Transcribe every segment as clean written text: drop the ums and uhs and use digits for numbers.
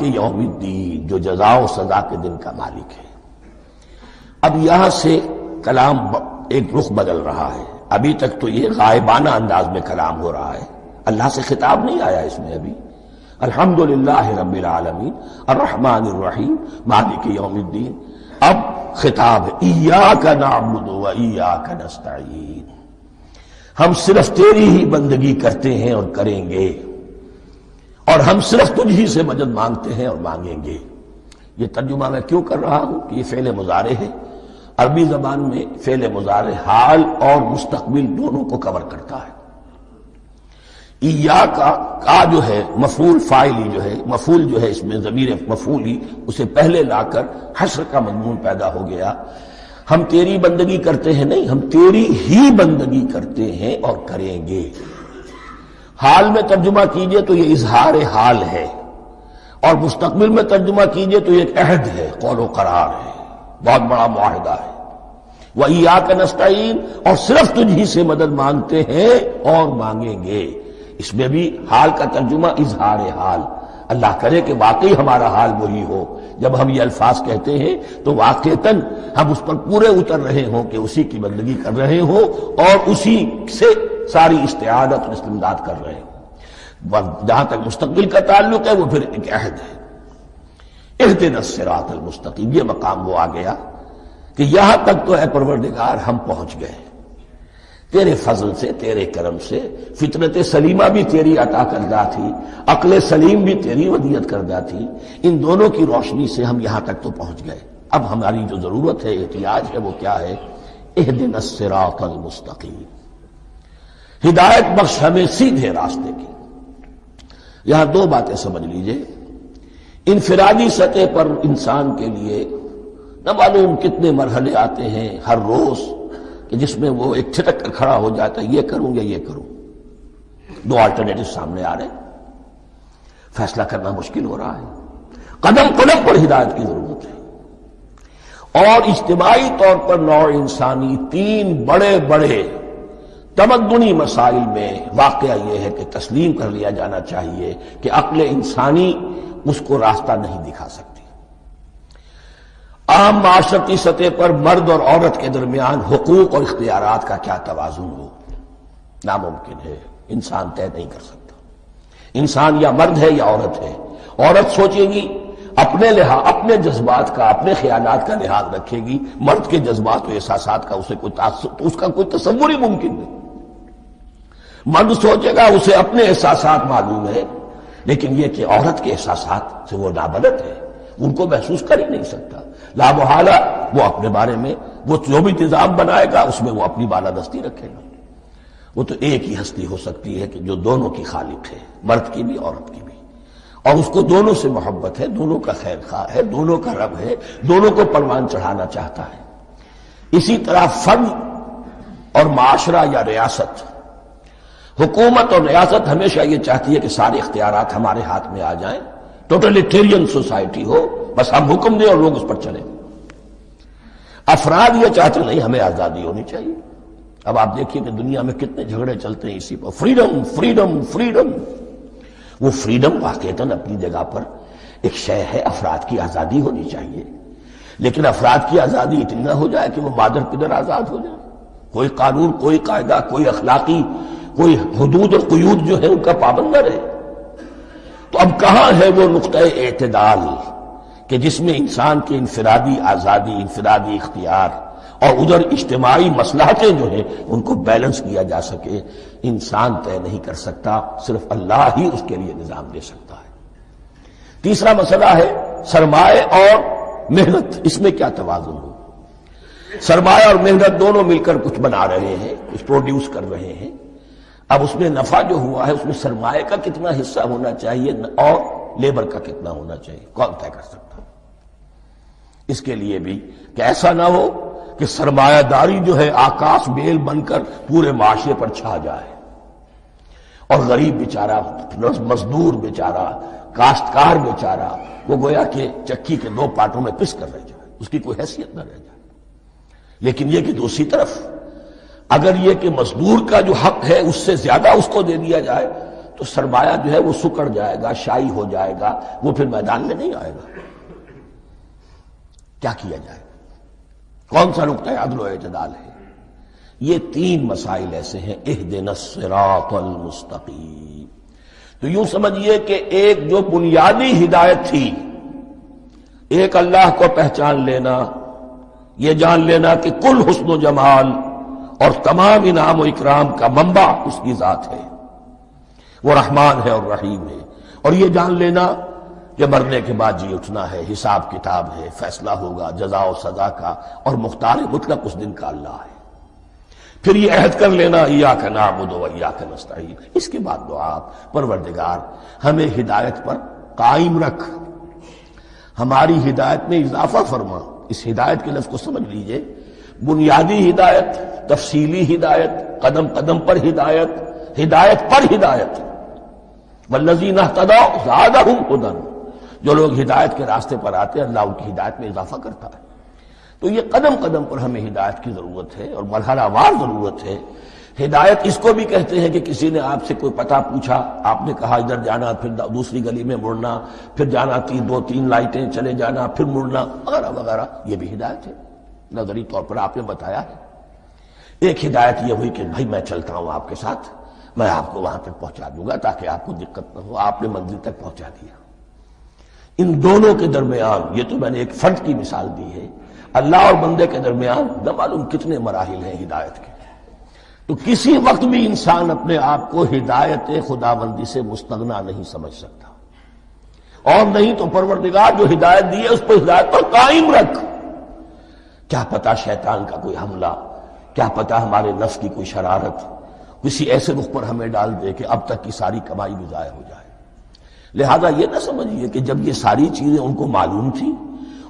مالک یوم الدین، جو جزا و سزا کے دن کا مالک ہے۔ اب یہاں سے کلام ایک رخ بدل رہا ہے۔ ابھی تک تو یہ غائبانہ انداز میں کلام ہو رہا ہے، اللہ سے خطاب نہیں آیا اس میں ابھی۔ الحمدللہ رب العالمین الرحمن الرحیم مالک یوم الدین، اب خطاب ہے ایاک نعبد و ایاک نستعین، ہم صرف تیری ہی بندگی کرتے ہیں اور کریں گے، اور ہم صرف تجھ ہی سے مدد مانگتے ہیں اور مانگیں گے۔ یہ ترجمہ میں کیوں کر رہا ہوں کہ یہ فعل مضارع ہے، عربی زبان میں فعل مضارع حال اور مستقبل دونوں کو کور کرتا ہے۔ ایاک کا جو ہے مفعول فاعلی جو ہے، مفعول جو ہے اس میں ضمیر مفعولی اسے پہلے لا کر حشر کا مضمون پیدا ہو گیا۔ ہم تیری بندگی کرتے ہیں نہیں، ہم تیری ہی بندگی کرتے ہیں اور کریں گے۔ حال میں ترجمہ کیجئے تو یہ اظہار حال ہے، اور مستقبل میں ترجمہ کیجئے تو یہ ایک عہد ہے، قول و قرار ہے، بہت بڑا معاہدہ ہے۔ وَإِيَّاكَ نَسْتَعِينُ، اور صرف تجھ ہی سے مدد مانگتے ہیں اور مانگیں گے۔ اس میں بھی حال کا ترجمہ اظہار حال، اللہ کرے کہ واقعی ہمارا حال وہی ہو، جب ہم یہ الفاظ کہتے ہیں تو واقعتاً ہم اس پر پورے اتر رہے ہوں کہ اسی کی بندگی کر رہے ہوں اور اسی سے ساری استعانت اور استمداد کر رہے ہیں۔ جہاں تک مستقبل کا تعلق ہے وہ پھر ایک عہد ہے۔ اہدنا الصراط المستقیم، یہ مقام وہ آ گیا کہ یہاں تک تو اے پروردگار ہم پہنچ گئے، تیرے فضل سے، تیرے کرم سے۔ فطرت سلیمہ بھی تیری عطا کردہ تھی، عقل سلیم بھی تیری ودیعت کردہ تھی، ان دونوں کی روشنی سے ہم یہاں تک تو پہنچ گئے۔ اب ہماری جو ضرورت ہے، احتیاج ہے، وہ کیا ہے؟ اہدنا الصراط المستقیم، ہدایت بخش ہمیں سیدھے راستے کی۔ یہاں دو باتیں سمجھ لیجئے۔ انفرادی سطح پر انسان کے لیے نہ معلوم کتنے مرحلے آتے ہیں ہر روز کہ جس میں وہ ایک چھٹک کر کھڑا ہو جاتا ہے، یہ کروں یا یہ کروں، دو آلٹرنیٹو سامنے آ رہے ہیں، فیصلہ کرنا مشکل ہو رہا ہے۔ قدم قدم پر ہدایت کی ضرورت ہے، اور اجتماعی طور پر نوع انسانی تین بڑے بڑے تمدنی مسائل میں واقعہ یہ ہے کہ تسلیم کر لیا جانا چاہیے کہ عقل انسانی اس کو راستہ نہیں دکھا سکتی۔ عام معاشرتی سطح پر مرد اور عورت کے درمیان حقوق اور اختیارات کا کیا توازن ہو، ناممکن ہے، انسان طے نہیں کر سکتا۔ انسان یا مرد ہے یا عورت ہے۔ عورت سوچے گی اپنے لحاظ، اپنے جذبات کا، اپنے خیالات کا لحاظ رکھے گی، مرد کے جذبات و احساسات کا اسے اس کا کوئی تصور ہی ممکن نہیں۔ مرد سوچے گا اسے اپنے احساسات معلوم ہے، لیکن یہ کہ عورت کے احساسات سے وہ نابلد ہے، ان کو محسوس کر ہی نہیں سکتا۔ لا محالہ وہ اپنے بارے میں وہ جو بھی نظام بنائے گا اس میں وہ اپنی بالادستی رکھے گا۔ وہ تو ایک ہی ہستی ہو سکتی ہے کہ جو دونوں کی خالق ہے، مرد کی بھی عورت کی بھی، اور اس کو دونوں سے محبت ہے، دونوں کا خیر خواہ ہے، دونوں کا رب ہے، دونوں کو پروان چڑھانا چاہتا ہے۔ اسی طرح فرد اور معاشرہ یا ریاست، حکومت اور ریاست ہمیشہ یہ چاہتی ہے کہ سارے اختیارات ہمارے ہاتھ میں آ جائیں، ٹوٹلیٹیرین سوسائٹی ہو، بس ہم حکم دیں اور لوگ اس پر چلیں۔ افراد یہ چاہتے نہیں، ہمیں آزادی ہونی چاہیے۔ اب آپ دیکھیے کہ دنیا میں کتنے جھگڑے چلتے ہیں اسی پر، فریڈم فریڈم فریڈم۔ وہ فریڈم واقعتاً اپنی جگہ پر ایک شے ہے، افراد کی آزادی ہونی چاہیے، لیکن افراد کی آزادی اتنی نہ ہو جائے کہ وہ مادر پدر آزاد ہو جائے، کوئی قانون، کوئی قاعدہ، کوئی اخلاقی کوئی حدود اور قیود جو ہے ان کا پابند نہ رہے۔ تو اب کہاں ہے وہ نقطہ اعتدال کہ جس میں انسان کی انفرادی آزادی، انفرادی اختیار اور ادھر اجتماعی مصلحتیں جو ہیں ان کو بیلنس کیا جا سکے؟ انسان طے نہیں کر سکتا، صرف اللہ ہی اس کے لیے نظام دے سکتا ہے۔ تیسرا مسئلہ ہے سرمایہ اور محنت، اس میں کیا توازن ہو؟ سرمایہ اور محنت دونوں مل کر کچھ بنا رہے ہیں، کچھ پروڈیوس کر رہے ہیں۔ اب اس میں نفع جو ہوا ہے اس میں سرمایہ کا کتنا حصہ ہونا چاہیے اور لیبر کا کتنا ہونا چاہیے، کون طے کر سکتا ہے؟ اس کے لیے بھی کہ ایسا نہ ہو کہ سرمایہ داری جو ہے آکاش بیل بن کر پورے معاشرے پر چھا جائے، اور غریب بیچارہ، مزدور بیچارہ، کاشتکار بیچارہ وہ گویا کہ چکی کے دو پارٹوں میں پس کر رہ جائے، اس کی کوئی حیثیت نہ رہ جائے۔ لیکن یہ کہ دوسری طرف اگر یہ کہ مزدور کا جو حق ہے اس سے زیادہ اس کو دے دیا جائے تو سرمایہ جو ہے وہ سکڑ جائے گا، شائی ہو جائے گا، وہ پھر میدان میں نہیں آئے گا۔ کیا کیا جائے؟ کون سا نقطہ عدل و اعتدال ہے؟ یہ تین مسائل ایسے ہیں، اہدنا الصراط المستقیم۔ تو یوں سمجھیے کہ ایک جو بنیادی ہدایت تھی، ایک اللہ کو پہچان لینا، یہ جان لینا کہ کل حسن و جمال اور تمام انعام و اکرام کا منبع اس کی ذات ہے، وہ رحمان ہے اور رحیم ہے، اور یہ جان لینا کہ مرنے کے بعد جی اٹھنا ہے، حساب کتاب ہے، فیصلہ ہوگا جزا و سزا کا، اور مختار مطلق اس دن کا اللہ ہے۔ پھر یہ عہد کر لینا ایاک نعبد و ایاک نستعین۔ اس کے بعد دعا، پروردگار ہمیں ہدایت پر قائم رکھ، ہماری ہدایت میں اضافہ فرما۔ اس ہدایت کے لفظ کو سمجھ لیجئے، بنیادی ہدایت، تفصیلی ہدایت، قدم قدم پر ہدایت، ہدایت پر ہدایت۔ والذین اہتدوا زادہم ہدی، جو لوگ ہدایت کے راستے پر آتے ہیں اللہ ان کی ہدایت میں اضافہ کرتا ہے۔ تو یہ قدم قدم پر ہمیں ہدایت کی ضرورت ہے اور مرحلہ وار ضرورت ہے۔ ہدایت اس کو بھی کہتے ہیں کہ کسی نے آپ سے کوئی پتہ پوچھا، آپ نے کہا ادھر جانا، پھر دوسری گلی میں مڑنا، پھر جانا دو تین لائٹیں چلے جانا، پھر مڑنا، وغیرہ وغیرہ، یہ بھی ہدایت ہے، نظری طور پر آپ نے بتایا ہے۔ ایک ہدایت یہ ہوئی کہ بھائی میں چلتا ہوں آپ کے ساتھ، میں آپ کو وہاں تک پہنچا دوں گا تاکہ آپ کو دقت نہ ہو، آپ نے منزل تک پہنچا دیا۔ ان دونوں کے درمیان، یہ تو میں نے ایک فرد کی مثال دی ہے، اللہ اور بندے کے درمیان نہ معلوم کتنے مراحل ہیں ہدایت کے۔ تو کسی وقت بھی انسان اپنے آپ کو ہدایت خداوندی سے مستغنا نہیں سمجھ سکتا، اور نہیں تو پروردگار جو ہدایت دی ہے اس پر ہدایت پر قائم رکھ۔ کیا پتہ شیطان کا کوئی حملہ، کیا پتہ ہمارے نفس کی کوئی شرارت کسی ایسے رخ پر ہمیں ڈال دے کہ اب تک کی ساری کمائی بھی ضائع ہو جائے۔ لہذا یہ نہ سمجھیے کہ جب یہ ساری چیزیں ان کو معلوم تھی،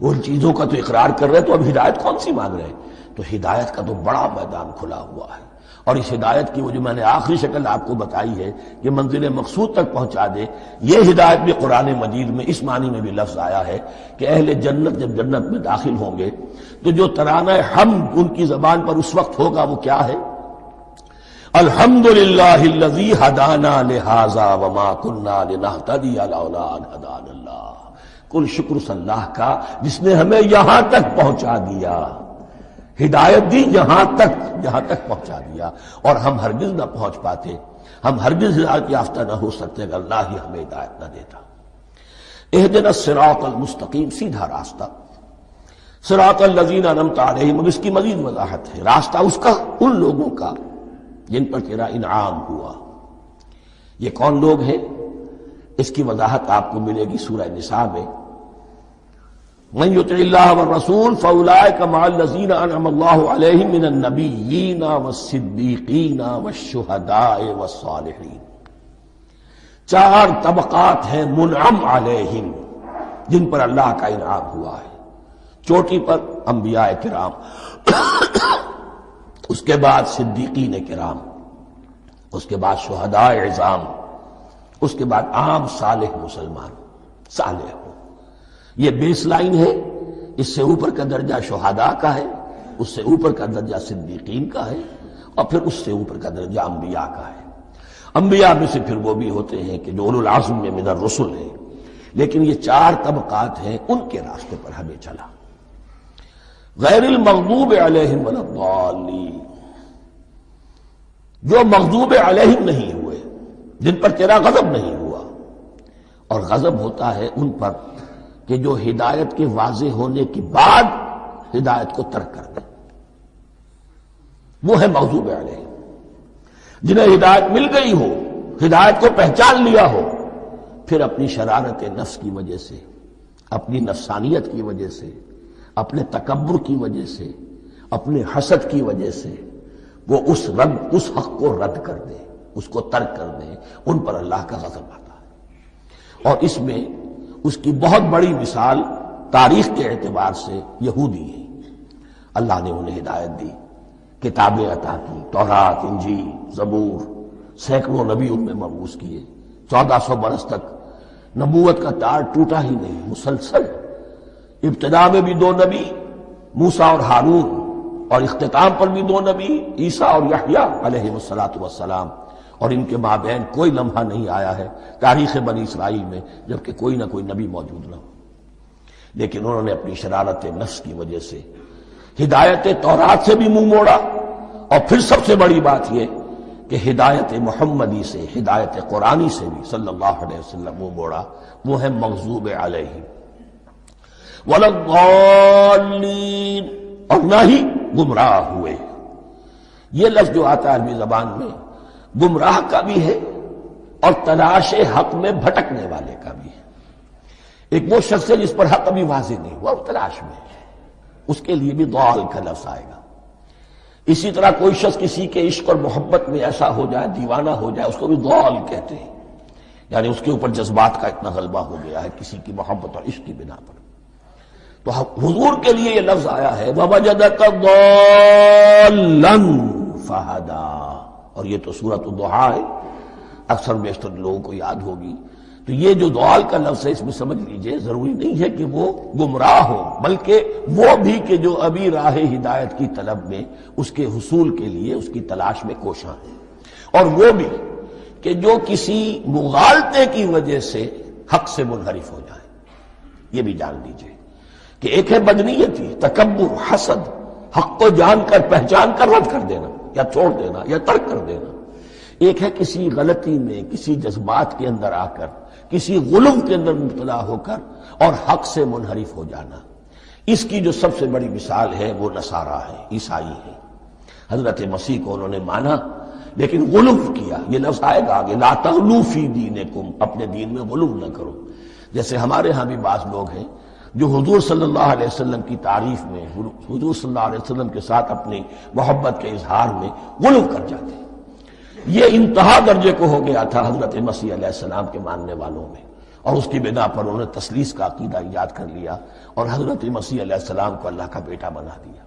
ان چیزوں کا تو اقرار کر رہے تو اب ہدایت کون سی مانگ رہے ہیں؟ تو ہدایت کا تو بڑا میدان کھلا ہوا ہے، اور اس ہدایت کی وہ جو میں نے آخری شکل آپ کو بتائی ہے کہ منزل مقصود تک پہنچا دے، یہ ہدایت بھی قرآن مجید میں اس معنی میں بھی لفظ آیا ہے کہ اہل جنت جب جنت میں داخل ہوں گے تو جو ترانہ حمد ان کی زبان پر اس وقت ہوگا وہ کیا ہے؟ الحمدللہ الذی ہدانا لہذا وما کننا لنہتدی لولا ان ہدانا اللہ۔ کل شکر اس اللہ کا جس نے ہمیں یہاں تک پہنچا دیا، ہدایت دی یہاں تک پہنچا دیا، اور ہم ہرگز نہ پہنچ پاتے، ہم ہرگز ہدایت یافتہ نہ ہو سکتے اگر اللہ ہی ہمیں ہدایت نہ دیتا۔ اہدنا الصراط المستقیم، سیدھا راستہ، صراط الذین انعمت علیہم، اور اس کی مزید وضاحت ہے، راستہ اس کا ان لوگوں کا جن پر تیرا انعام ہوا۔ یہ کون لوگ ہیں؟ اس کی وضاحت آپ کو ملے گی سورہ نساء میں، من یطع اللہ والرسول فاولئک مع الذین انعم اللہ علیہم من النبیین والصدیقین والشہداء والصالحین۔ چار طبقات ہیں منعم علیہم جن پر اللہ کا انعام ہوا ہے۔ چوٹی پر انبیاء کرام، اس کے بعد صدیقین کرام، اس کے بعد شہداء عظام، اس کے بعد عام صالح مسلمان، صالح ہو۔ یہ بیس لائن ہے، اس سے اوپر کا درجہ شہداء کا ہے، اس سے اوپر کا درجہ صدیقین کا ہے، اور پھر اس سے اوپر کا درجہ انبیاء کا ہے۔ انبیاء میں سے پھر وہ بھی ہوتے ہیں کہ جو اولو العزم میں من الرسل ہیں، لیکن یہ چار طبقات ہیں، ان کے راستے پر ہمیں چلا۔ غیر المغضوب علیہم ولا الضالین، جو مغضوب علیہم نہیں ہوئے، جن پر تیرا غضب نہیں ہوا، اور غضب ہوتا ہے ان پر کہ جو ہدایت کے واضح ہونے کے بعد ہدایت کو ترک کر دیں، وہ ہے مغضوب علیہم۔ جنہیں ہدایت مل گئی ہو، ہدایت کو پہچان لیا ہو، پھر اپنی شرارت نفس کی وجہ سے، اپنی نفسانیت کی وجہ سے، اپنے تکبر کی وجہ سے، اپنے حسد کی وجہ سے وہ اس حق کو رد کر دیں، اس کو ترک کر دیں، ان پر اللہ کا غضب آتا ہے۔ اور اس میں اس کی بہت بڑی مثال تاریخ کے اعتبار سے یہودی ہیں۔ اللہ نے انہیں ہدایت دی، کتابیں عطا کی، تورات، انجیل، زبور، سینکڑوں نبی ان میں مبعوث کیے، 1400 برس تک نبوت کا تار ٹوٹا ہی نہیں، مسلسل۔ ابتدا میں بھی 2 نبی، موسیٰ اور ہارون، اور اختتام پر بھی 2 نبی، عیسیٰ اور یحییٰ علیہ الصلاۃ والسلام، اور ان کے مابین کوئی لمحہ نہیں آیا ہے تاریخ بنی اسرائیل میں جبکہ کوئی نہ کوئی نبی موجود نہ ہو، لیکن انہوں نے اپنی شرارت نفس کی وجہ سے ہدایت تورات سے بھی منہ موڑا، اور پھر سب سے بڑی بات یہ کہ ہدایت محمدی سے، ہدایت قرآنی سے بھی صلی اللہ علیہ وسلم منہ موڑا، وہ ہے مغضوب علیہم ولا الضالین، اور نہ ہی گمراہ ہوئے۔ یہ لفظ جو آتا ہے عربی زبان میں گمراہ کا بھی ہے اور تلاش حق میں بھٹکنے والے کا بھی ہے۔ ایک وہ شخص ہے جس پر حق ابھی واضح نہیں ہوا، وہ تلاش میں ہے، اس کے لیے بھی ضال کا لفظ آئے گا۔ اسی طرح کوئی شخص کسی کے عشق اور محبت میں ایسا ہو جائے، دیوانہ ہو جائے، اس کو بھی ضال کہتے ہیں، یعنی اس کے اوپر جذبات کا اتنا غلبہ ہو گیا ہے کسی کی محبت اور عشق کی بنا پر۔ تو حضور کے لیے یہ لفظ آیا ہے وَوَجَدَكَ ضَالًّا فَهَدَىٰ، اور یہ تو سورۃ الضحیٰ ہے، اکثر بیشتر لوگوں کو یاد ہوگی۔ تو یہ جو ضال کا لفظ ہے اس میں سمجھ لیجئے ضروری نہیں ہے کہ وہ گمراہ ہو، بلکہ وہ بھی کہ جو ابھی راہ ہدایت کی طلب میں اس کے حصول کے لیے اس کی تلاش میں کوشاں ہے، اور وہ بھی کہ جو کسی مغالطے کی وجہ سے حق سے منحرف ہو جائے۔ یہ بھی جان لیجئے کہ ایک ہے بدنیتی، تکبر، حسد، حق کو جان کر پہچان کر رد کر دینا یا چھوڑ دینا یا ترک کر دینا، ایک ہے کسی غلطی میں، کسی جذبات کے اندر آ کر، کسی غلو کے اندر مبتلا ہو کر اور حق سے منحرف ہو جانا۔ اس کی جو سب سے بڑی مثال ہے وہ نصارہ ہے، عیسائی ہے۔ حضرت مسیح کو انہوں نے مانا لیکن غلو کیا، یہ لفظ آئے گا آگے، لا تغلو فی دینکم، اپنے دین میں غلو نہ کرو۔ جیسے ہمارے ہاں بھی بعض لوگ ہیں جو حضور صلی اللہ علیہ وسلم کی تعریف میں، حضور صلی اللہ علیہ وسلم کے ساتھ اپنی محبت کے اظہار میں غلو کر جاتے ہیں۔ یہ انتہا درجے کو ہو گیا تھا حضرت مسیح علیہ السلام کے ماننے والوں میں، اور اس کی بنا پر انہوں نے تثلیث کا عقیدہ ایجاد کر لیا اور حضرت مسیح علیہ السلام کو اللہ کا بیٹا بنا دیا۔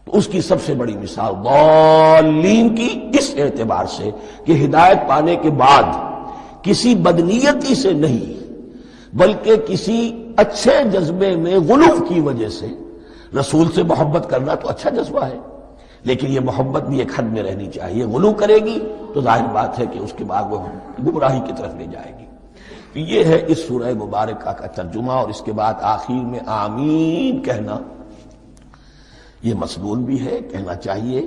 تو اس کی سب سے بڑی مثال ضالین کی اس اعتبار سے کہ ہدایت پانے کے بعد کسی بدنیتی سے نہیں بلکہ کسی اچھے جذبے میں غلو کی وجہ سے، رسول سے محبت کرنا تو اچھا جذبہ ہے لیکن یہ محبت بھی ایک حد میں رہنی چاہیے۔ غلو کرے گی تو ظاہر بات ہے کہ اس کے بعد وہ گمراہی کی طرف لے جائے گی۔ یہ ہے اس سورہ مبارکہ کا ترجمہ، اور اس کے بعد آخر میں آمین کہنا یہ مسنون بھی ہے، کہنا چاہیے،